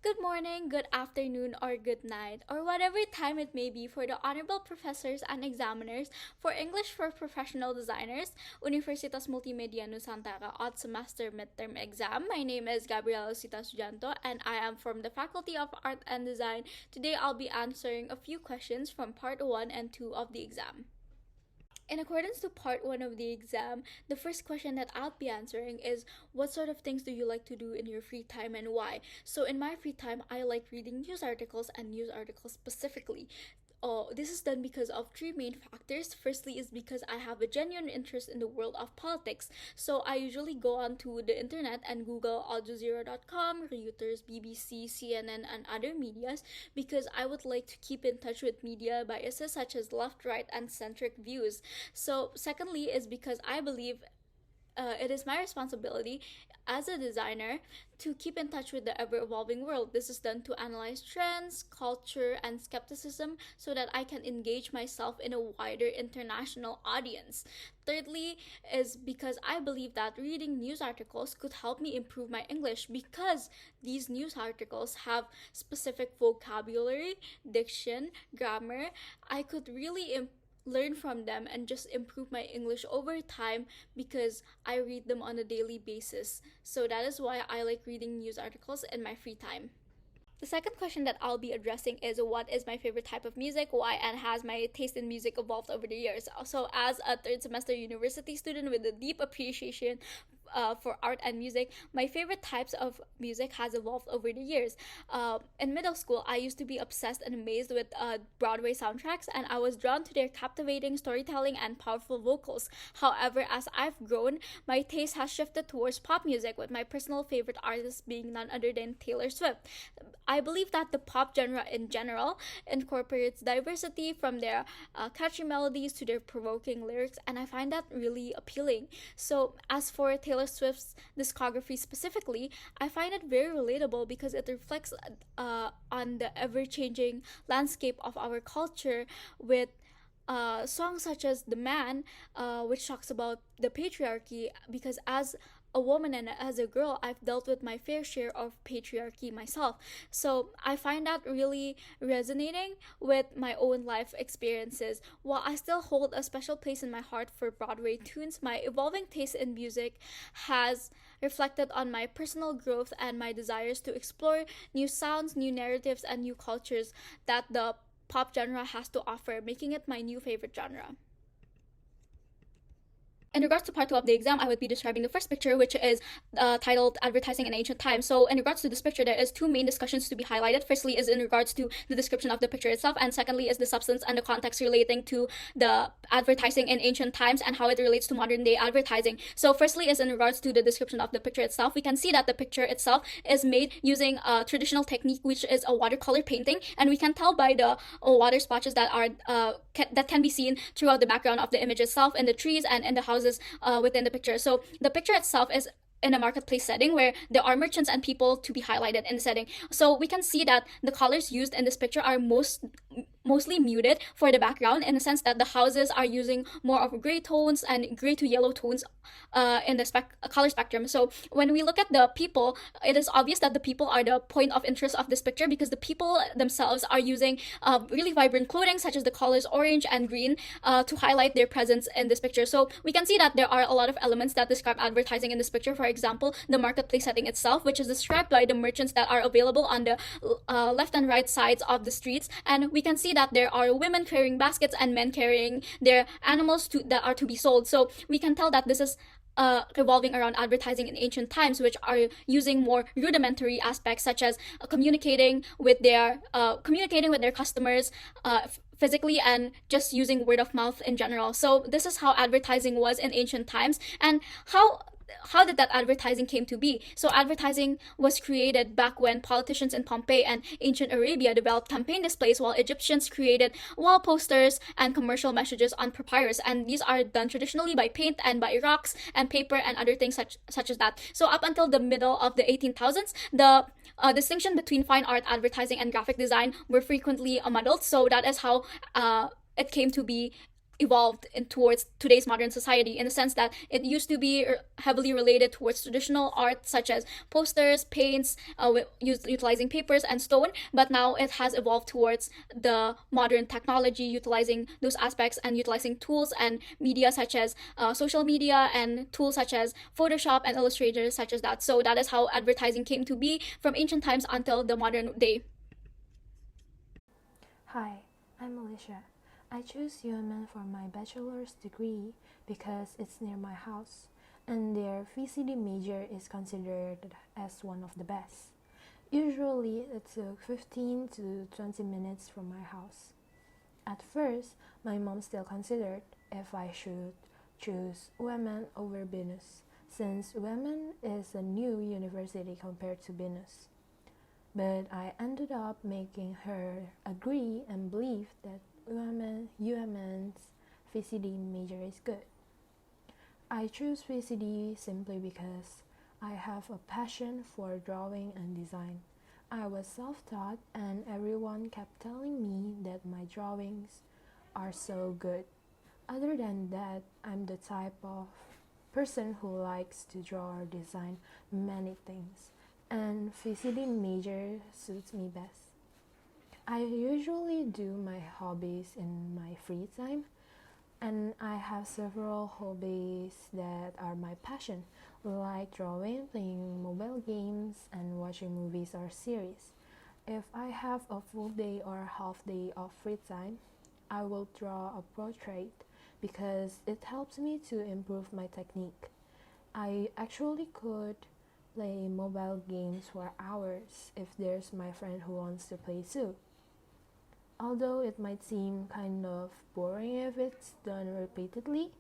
Good morning, good afternoon, or good night, or whatever time it may be for the honorable professors and examiners for English for Professional Designers, Universitas Multimedia Nusantara odd semester midterm exam. My name is Gabriella Lucita Sujanto, and I am from the Faculty of Art and Design. Today I'll be answering a few questions from part 1 and 2 of the exam. In accordance to part 1 of the exam, the first question that I'll be answering is what sort of things do you like to do in your free time and why? So, in my free time, I like reading news articles and news articles specifically. This is done because of three main factors. Firstly, is because I have a genuine interest in the world of politics. So I usually go onto the internet and Google aljazeera.com, Reuters, BBC, CNN, and other medias because I would like to keep in touch with media biases such as left, right, and centric views. So, secondly, is because I believe it is my responsibility as a designer to keep in touch with the ever evolving world. This is done to analyze trends, culture, and skepticism so that I can engage myself in a wider international audience. Thirdly, is because I believe that reading news articles could help me improve my English because these news articles have specific vocabulary, diction, grammar. I could really learn from them and just improve my English over time because I read them on a daily basis. So that is why I like reading news articles in my free time. The second question that I'll be addressing is what is my favorite type of music, why, and has my taste in music evolved over the years. So, as a third semester university student with a deep appreciation for art and music, my favorite types of music has evolved over the years. In middle school, I used to be obsessed and amazed with Broadway soundtracks, and I was drawn to their captivating storytelling and powerful vocals. However, as I've grown, my taste has shifted towards pop music, with my personal favorite artist being none other than Taylor Swift. I believe that the pop genre in general incorporates diversity from their catchy melodies to their provoking lyrics, and I find that really appealing. So, as for Taylor Swift's discography specifically, I find it very relatable because it reflects on the ever-changing landscape of our culture with songs such as The Man, which talks about the patriarchy, because as a woman and as a girl, I've dealt with my fair share of patriarchy myself. So I find that really resonating with my own life experiences. While I still hold a special place in my heart for Broadway tunes, my evolving taste in music has reflected on my personal growth and my desires to explore new sounds, new narratives, and new cultures that the pop genre has to offer, making it my new favorite genre. In regards to part 2 of the exam, I would be describing the first picture, which is titled Advertising in Ancient Times. So in regards to this picture, there is two main discussions to be highlighted. Firstly is in regards to the description of the picture itself, and secondly is the substance and the context relating to the advertising in ancient times and how it relates to modern day advertising. So firstly is in regards to the description of the picture itself. We can see that the picture itself is made using a traditional technique, which is a watercolor painting, and we can tell by the water splotches that are that can be seen throughout the background of the image itself, in the trees and in the houses within the picture. So the picture itself is in a marketplace setting where there are merchants and people to be highlighted in the setting. So we can see that the colors used in this picture are mostly muted for the background, in the sense that the houses are using more of gray tones and gray to yellow tones in the color spectrum. So when we look at the people, it is obvious that the people are the point of interest of this picture because the people themselves are using really vibrant clothing such as the colors orange and green to highlight their presence in this picture. So we can see that there are a lot of elements that describe advertising in this picture. For example, the marketplace setting itself, which is described by the merchants that are available on the left and right sides of the streets, and we can see that there are women carrying baskets and men carrying their animals that are to be sold. So we can tell that this is revolving around advertising in ancient times, which are using more rudimentary aspects such as communicating with their customers physically and just using word of mouth in general. So this is how advertising was in ancient times, and how did that advertising came to be? So advertising was created back when politicians in Pompeii and ancient Arabia developed campaign displays, while Egyptians created wall posters and commercial messages on papyrus, and these are done traditionally by paint and by rocks and paper and other things such as that. So up until the middle of the 18,000s, the distinction between fine art, advertising, and graphic design were frequently muddled. So that is how it came to be evolved in towards today's modern society, in the sense that it used to be heavily related towards traditional art such as posters, paints, utilizing papers and stone, but now it has evolved towards the modern technology, utilizing those aspects and utilizing tools and media such as social media and tools such as Photoshop and Illustrator such as that. So that is how advertising came to be from ancient times until the modern day. Hi, I'm Alicia. I chose UMN for my bachelor's degree because it's near my house, and their VCD major is considered as one of the best. Usually, it took 15 to 20 minutes from my house. At first, my mom still considered if I should choose UMN over Binus, since UMN is a new university compared to Binus. But I ended up making her agree and believe that UMN's VCD major is good. I chose VCD simply because I have a passion for drawing and design. I was self-taught and everyone kept telling me that my drawings are so good. Other than that, I'm the type of person who likes to draw or design many things, and VCD major suits me best. I usually do my hobbies in my free time, and I have several hobbies that are my passion, like drawing, playing mobile games, and watching movies or series. If I have a full day or half day of free time, I will draw a portrait because it helps me to improve my technique. I actually could play mobile games for hours if there's my friend who wants to play too. Although it might seem kind of boring if it's done repeatedly,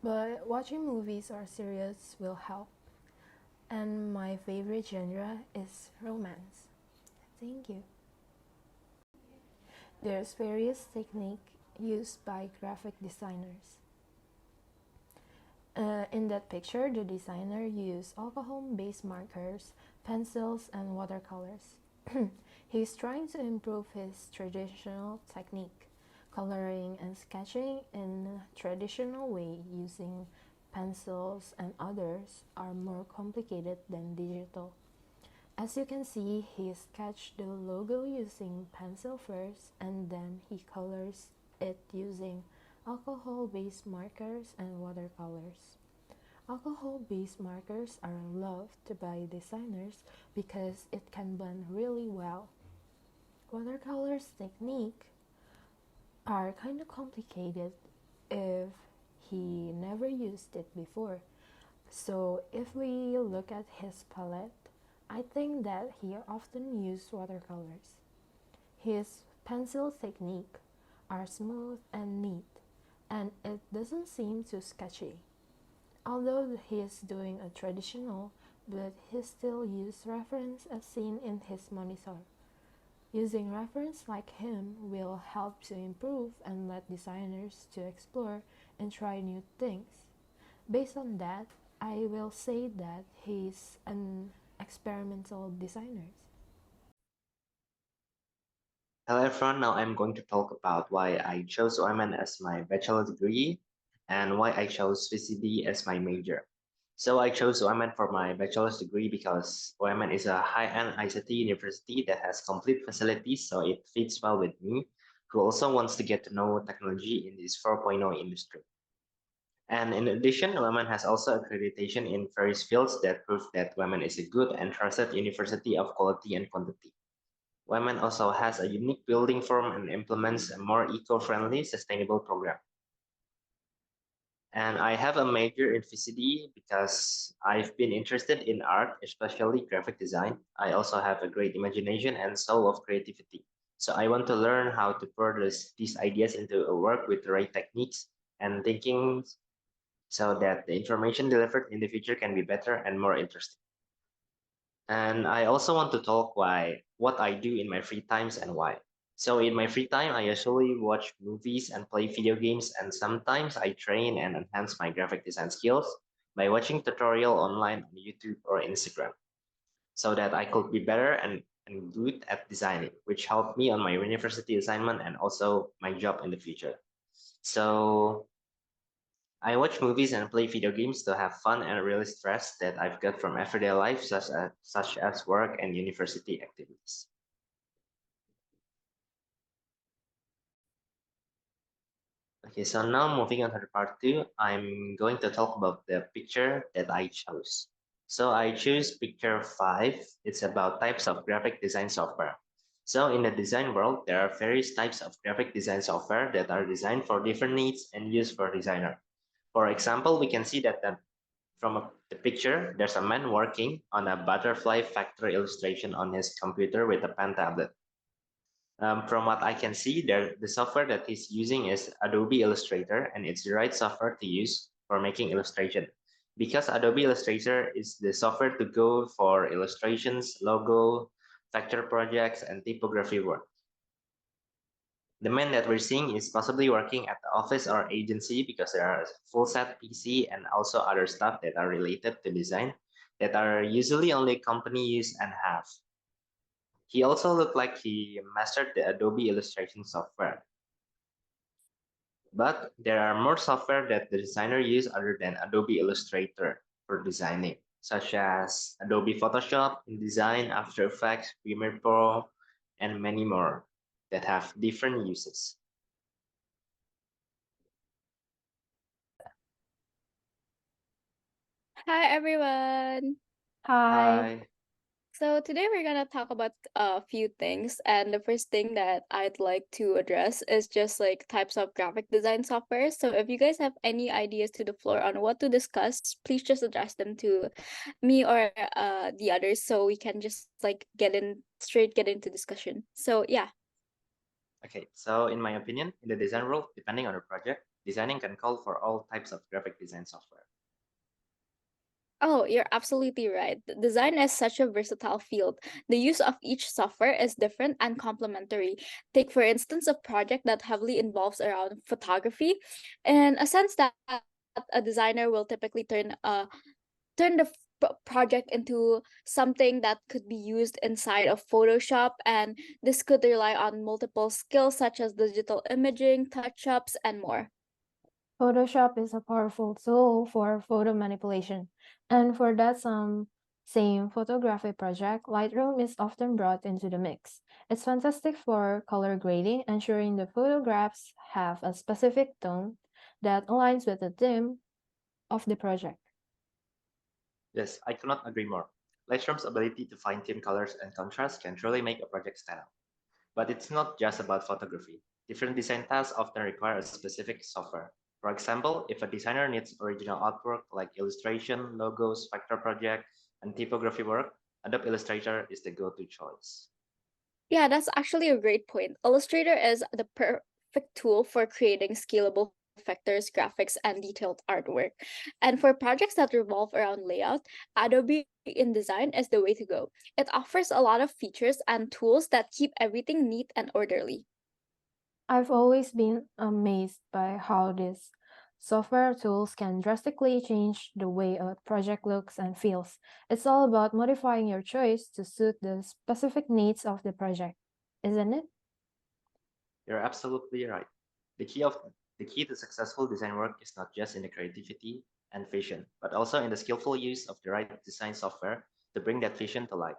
but watching movies or series will help. And my favorite genre is romance. Thank you. There's various techniques used by graphic designers. In that picture, the designer used alcohol-based markers, pencils, and watercolors. He's trying to improve his traditional technique, coloring and sketching in a traditional way using pencils and others are more complicated than digital. As you can see, he sketched the logo using pencil first and then he colors it using alcohol-based markers and watercolors. Alcohol-based markers are loved by designers because it can blend really well. Watercolors technique are kind of complicated if he never used it before. So if we look at his palette, I think that he often used watercolors. His pencil technique are smooth and neat, and it doesn't seem too sketchy. Although he is doing a traditional, but he still uses reference as seen in his monitor. Using reference like him will help to improve and let designers to explore and try new things. Based on that, I will say that he's an experimental designer. Hello everyone, now I'm going to talk about why I chose OMN as my bachelor degree and why I chose VCD as my major. So I chose OMN for my bachelor's degree because OMN is a high-end ICT university that has complete facilities, so it fits well with me, who also wants to get to know technology in this 4.0 industry. And in addition, OMN has also accreditation in various fields that prove that OMN is a good and trusted university of quality and quantity. Wayman also has a unique building form and implements a more eco-friendly, sustainable program. And I have a major in VCD because I've been interested in art, especially graphic design. I also have a great imagination and soul of creativity. So I want to learn how to put these ideas into a work with the right techniques and thinking so that the information delivered in the future can be better and more interesting. And I also want to talk what I do in my free times and why. So in my free time, I usually watch movies and play video games, and sometimes I train and enhance my graphic design skills by watching tutorial online on YouTube or Instagram, so that I could be better and good at designing, which helped me on my university assignment and also my job in the future. So I watch movies and play video games to have fun and release stress that I've got from everyday life, such as work and university activities. Okay, so now moving on to the part two, I'm going to talk about the picture that I chose. So I choose picture five. It's about types of graphic design software. So in the design world, there are various types of graphic design software that are designed for different needs and used for designer. For example, we can see that the picture, there's a man working on a butterfly factory illustration on his computer with a pen tablet. From what I can see, the software that he's using is Adobe Illustrator, and it's the right software to use for making illustration. Because Adobe Illustrator is the software to go for illustrations, logo, vector projects, and typography work. The man that we're seeing is possibly working at the office or agency because there are full set PC and also other stuff that are related to design that are usually only company use and have. He also looked like he mastered the Adobe Illustration software. But there are more software that the designer use other than Adobe Illustrator for designing, such as Adobe Photoshop, InDesign, After Effects, Premiere Pro, and many more that have different uses. Hi everyone. Hi. Hi. So today we're gonna talk about a few things, and the first thing that I'd like to address is just like types of graphic design software. So if you guys have any ideas to the floor on what to discuss, please just address them to me or the others, so we can just like get into discussion. So yeah. Okay, so in my opinion, in the design world, depending on the project, designing can call for all types of graphic design software. Oh, you're absolutely right. Design is such a versatile field. The use of each software is different and complementary. Take, for instance, a project that heavily involves around photography, in a sense that a designer will typically turn the project into something that could be used inside of Photoshop, and this could rely on multiple skills such as digital imaging, touch-ups, and more. Photoshop is a powerful tool for photo manipulation, and for that same photography project, Lightroom is often brought into the mix. It's fantastic for color grading, ensuring the photographs have a specific tone that aligns with the theme of the project. Yes, I cannot agree more. Lightroom's ability to fine-tune colors and contrast can truly make a project stand out. But it's not just about photography. Different design tasks often require a specific software. For example, if a designer needs original artwork like illustration, logos, vector project, and typography work, Adobe Illustrator is the go-to choice. Yeah, that's actually a great point. Illustrator is the perfect tool for creating scalable vectors, graphics, and detailed artwork. And for projects that revolve around layout, Adobe InDesign is the way to go. It offers a lot of features and tools that keep everything neat and orderly. I've always been amazed by how these software tools can drastically change the way a project looks and feels. It's all about modifying your choice to suit the specific needs of the project, isn't it? You're absolutely right. The key to successful design work is not just in the creativity and vision, but also in the skillful use of the right design software to bring that vision to life.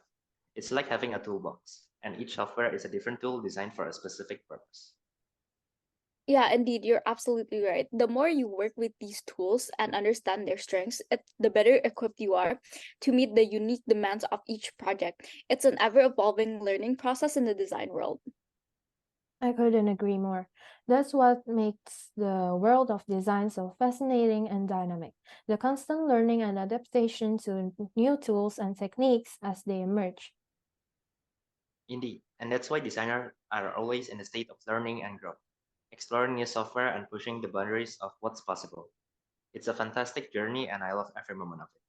It's like having a toolbox, and each software is a different tool designed for a specific purpose. Yeah, indeed, you're absolutely right. The more you work with these tools and understand their strengths, the better equipped you are to meet the unique demands of each project. It's an ever evolving learning process in the design world. I couldn't agree more. That's what makes the world of design so fascinating and dynamic. The constant learning and adaptation to new tools and techniques as they emerge. Indeed, and that's why designers are always in a state of learning and growth, exploring new software and pushing the boundaries of what's possible. It's a fantastic journey, and I love every moment of it.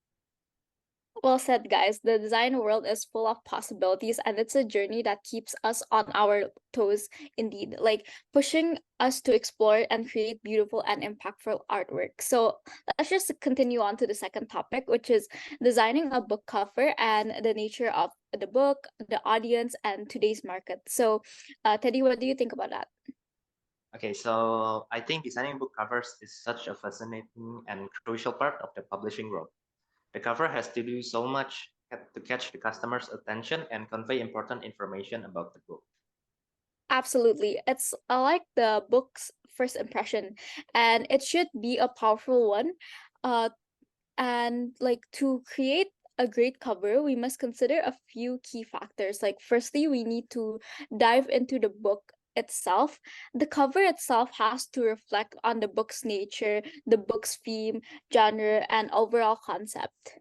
Well said, guys. The design world is full of possibilities, and it's a journey that keeps us on our toes, indeed, like pushing us to explore and create beautiful and impactful artwork. So let's just continue on to the second topic, which is designing a book cover and the nature of the book, the audience, and today's market. So, Teddy, what do you think about that? Okay, so I think designing book covers is such a fascinating and crucial part of the publishing world. The cover has to do so much to catch the customer's attention and convey important information about the book. Absolutely. It's like the book's first impression, and it should be a powerful one. Uh, and like to create a great cover, we must consider a few key factors. Like, firstly, we need to dive into the book itself. The cover itself has to reflect on the book's nature, the book's theme, genre, and overall concept.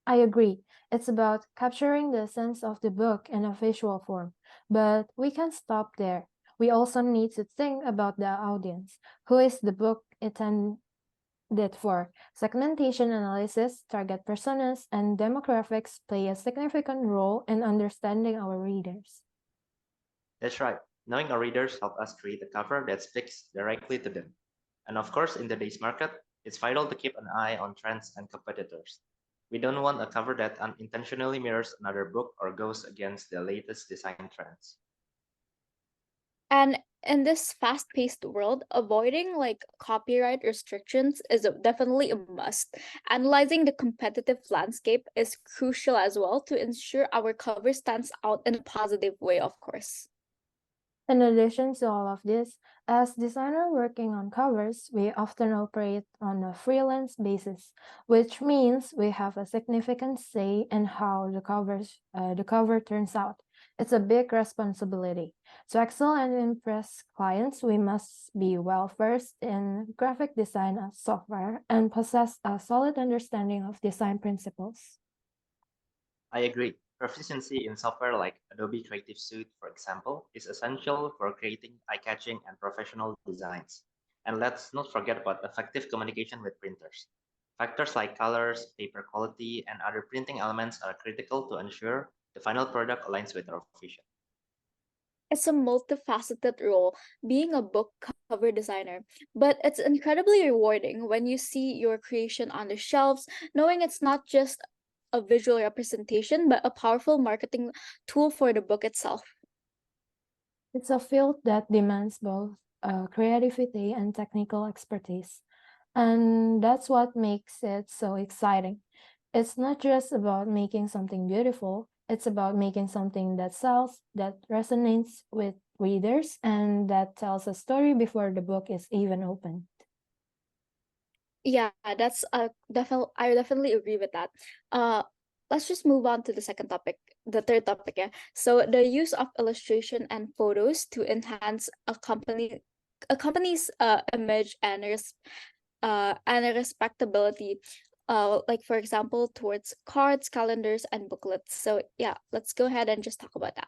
I agree. It's about capturing the essence of the book in a visual form. But we can stop there. We also need to think about the audience. Who is the book intended for? Segmentation analysis, target personas, and demographics play a significant role in understanding our readers. That's right. Knowing our readers help us create a cover that speaks directly to them. And of course, in today's market, it's vital to keep an eye on trends and competitors. We don't want a cover that unintentionally mirrors another book or goes against the latest design trends. And in this fast-paced world, avoiding like copyright restrictions is definitely a must. Analyzing the competitive landscape is crucial as well to ensure our cover stands out in a positive way, of course. In addition to all of this, as designer working on covers, we often operate on a freelance basis, which means we have a significant say in how the cover turns out. It's a big responsibility. To excel and impress clients, we must be well versed in graphic design software and possess a solid understanding of design principles. I agree. Proficiency in software like Adobe Creative Suite, for example, is essential for creating eye-catching and professional designs. And let's not forget about effective communication with printers. Factors like colors, paper quality, and other printing elements are critical to ensure the final product aligns with our vision. It's a multifaceted role being a book cover designer, but it's incredibly rewarding when you see your creation on the shelves, knowing it's not just a visual representation, but a powerful marketing tool for the book itself. It's a field that demands both creativity and technical expertise. And that's what makes it so exciting. It's not just about making something beautiful, it's about making something that sells, that resonates with readers, and that tells a story before the book is even opened. Yeah, that's definitely I definitely agree with that. Uh let's just move on to the second topic, the third topic, yeah. So the use of illustration and photos to enhance a company's image and a respectability. Like for example, towards cards, calendars, and booklets. So yeah, let's go ahead and just talk about that.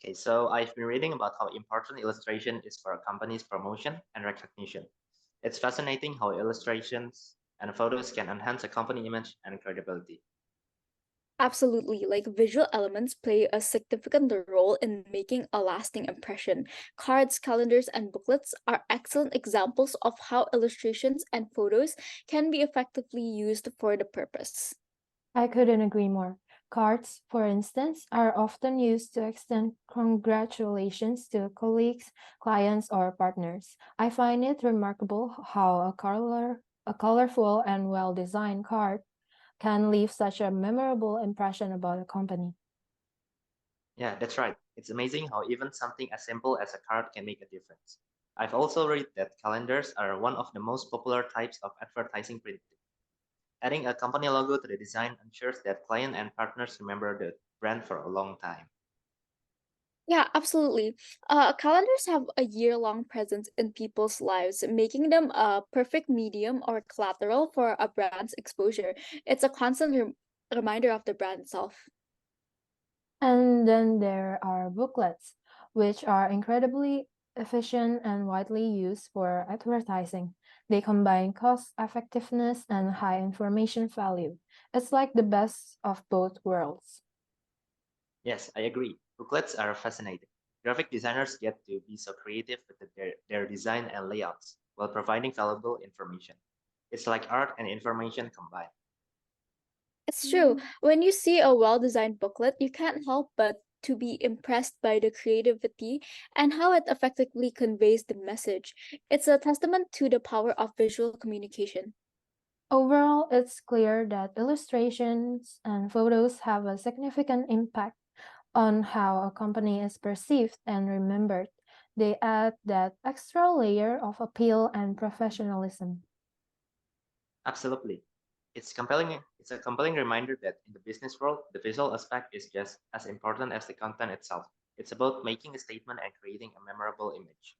Okay, so I've been reading about how important illustration is for a company's promotion and recognition. It's fascinating how illustrations and photos can enhance a company image and credibility. Absolutely, like visual elements play a significant role in making a lasting impression. Cards, calendars, and booklets are excellent examples of how illustrations and photos can be effectively used for the purpose. I couldn't agree more. Cards, for instance, are often used to extend congratulations to colleagues, clients, or partners. I find it remarkable how a colorful and well-designed card can leave such a memorable impression about a company. Yeah, that's right. It's amazing how even something as simple as a card can make a difference. I've also read that calendars are one of the most popular types of advertising printing. Adding a company logo to the design ensures that client and partners remember the brand for a long time. Yeah, absolutely. Calendars have a year-long presence in people's lives, making them a perfect medium or collateral for a brand's exposure. It's a constant reminder of the brand itself. And then there are booklets, which are incredibly efficient and widely used for advertising. They combine cost effectiveness and high information value. It's like the best of both worlds. Yes, I agree. Booklets are fascinating. Graphic designers get to be so creative with their design and layouts while providing valuable information. It's like art and information combined. It's true. When you see a well-designed booklet, you can't help but to be impressed by the creativity and how it effectively conveys the message. It's a testament to the power of visual communication. Overall, it's clear that illustrations and photos have a significant impact on how a company is perceived and remembered. They add that extra layer of appeal and professionalism. Absolutely. It's a compelling reminder that in the business world, the visual aspect is just as important as the content itself. It's about making a statement and creating a memorable image.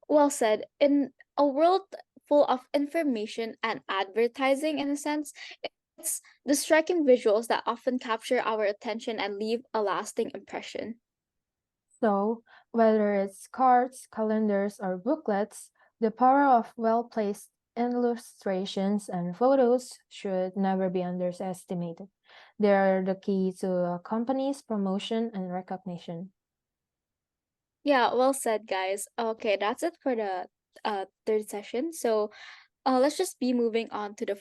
Well said. In a world full of information and advertising, in a sense, it's the striking visuals that often capture our attention and leave a lasting impression. So, whether it's cards, calendars, or booklets, the power of well placed illustrations and photos should never be underestimated. They are the key to a company's promotion and recognition. Yeah, well said, guys. Okay, that's it for the third session. So let's just be moving on to the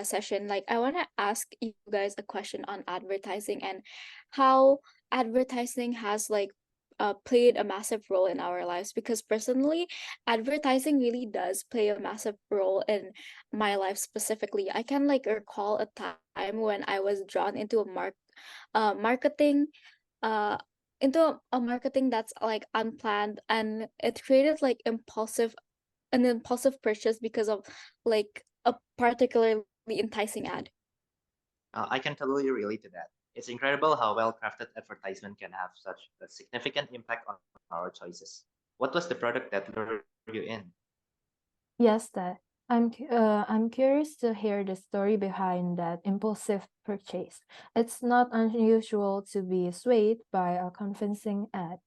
session. Like, I want to ask you guys a question on advertising and how advertising has like played a massive role in our lives. Because personally, advertising really does play a massive role in my life specifically. I can like recall a time when I was drawn into a marketing uh into a marketing that's like unplanned, and it created like an impulsive purchase because of like a particularly enticing ad. I can totally relate to that. It's incredible how well crafted advertisement can have such a significant impact on our choices. What was the product that lured you in? Yes, that. I'm curious to hear the story behind that impulsive purchase. It's not unusual to be swayed by a convincing ad.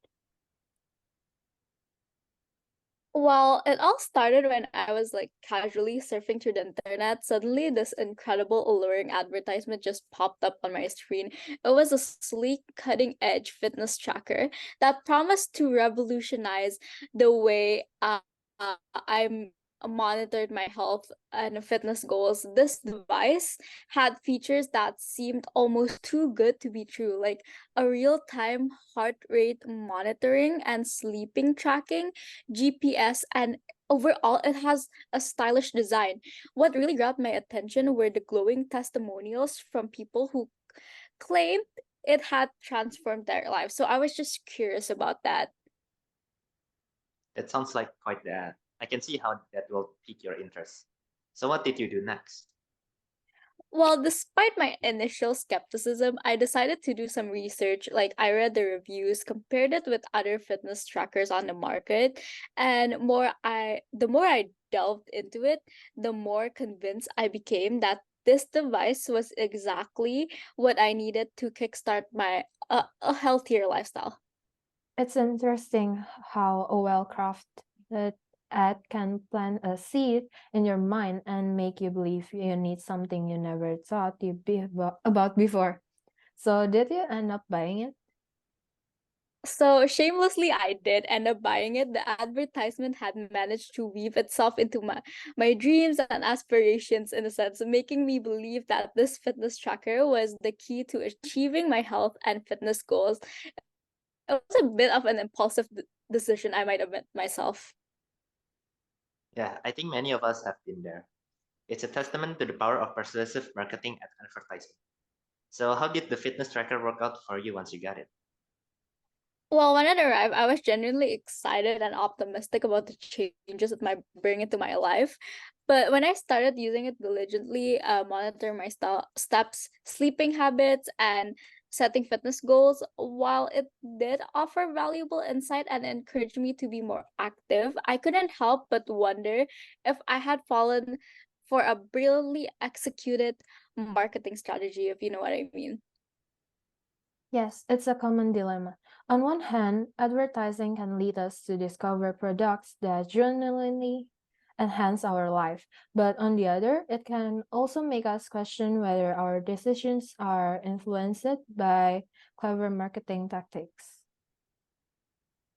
Well, it all started when I was like casually surfing through the internet. Suddenly, this incredible, alluring advertisement just popped up on my screen. It was a sleek, cutting edge fitness tracker that promised to revolutionize the way I'm monitored my health and fitness goals. This device had features that seemed almost too good to be true, like a real time heart rate monitoring and sleeping tracking, GPS, and overall it has a stylish design. What really grabbed my attention were the glowing testimonials from people who claimed it had transformed their lives. So I was just curious about that. That sounds like quite the ad. I can see how that will pique your interest. So, what did you do next? Well, despite my initial skepticism, I decided to do some research. Like, I read the reviews, compared it with other fitness trackers on the market, and the more I delved into it, the more convinced I became that this device was exactly what I needed to kickstart my a healthier lifestyle. It's interesting how a well-crafted ad can plant a seed in your mind and make you believe you need something you never thought you'd be about before. So, did you end up buying it? So shamelessly, I did end up buying it. The advertisement had managed to weave itself into my dreams and aspirations in a sense, making me believe that this fitness tracker was the key to achieving my health and fitness goals. It was a bit of an impulsive decision, I might admit myself. Yeah, I think many of us have been there. It's a testament to the power of persuasive marketing and advertising. So, how did the fitness tracker work out for you once you got it? Well, when it arrived, I was genuinely excited and optimistic about the changes it might bring into my life. But when I started using it diligently, monitor my steps, sleeping habits, and setting fitness goals, while it did offer valuable insight and encouraged me to be more active, I couldn't help but wonder if I had fallen for a brilliantly executed marketing strategy, if you know what I mean. Yes, it's a common dilemma. On one hand, advertising can lead us to discover products that genuinely enhance our life, but on the other, it can also make us question whether our decisions are influenced by clever marketing tactics.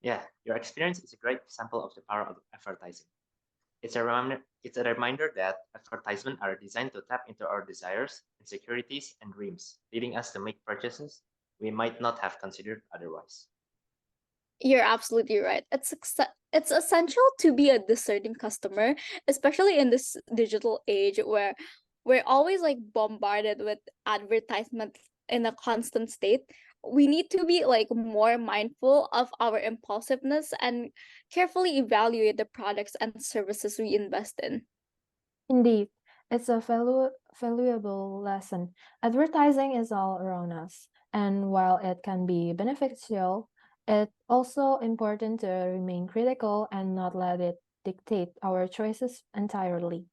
Yeah, your experience is a great example of the power of advertising. It's a reminder that advertisements are designed to tap into our desires, insecurities, and dreams, leading us to make purchases we might not have considered otherwise. You're absolutely right. It's essential to be a discerning customer, especially in this digital age where we're always like bombarded with advertisement in a constant state. We need to be like more mindful of our impulsiveness and carefully evaluate the products and services we invest in. Indeed, it's a valuable lesson. Advertising is all around us, and while it can be beneficial, it's also important to remain critical and not let it dictate our choices entirely.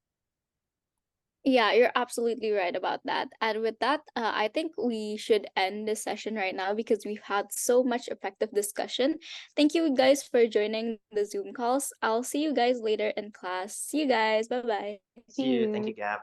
Yeah, you're absolutely right about that. And with that, I think we should end this session right now because we've had so much effective discussion. Thank you guys for joining the Zoom calls. I'll see you guys later in class. See you guys. Bye bye. See See you. Thank you. you, Gab.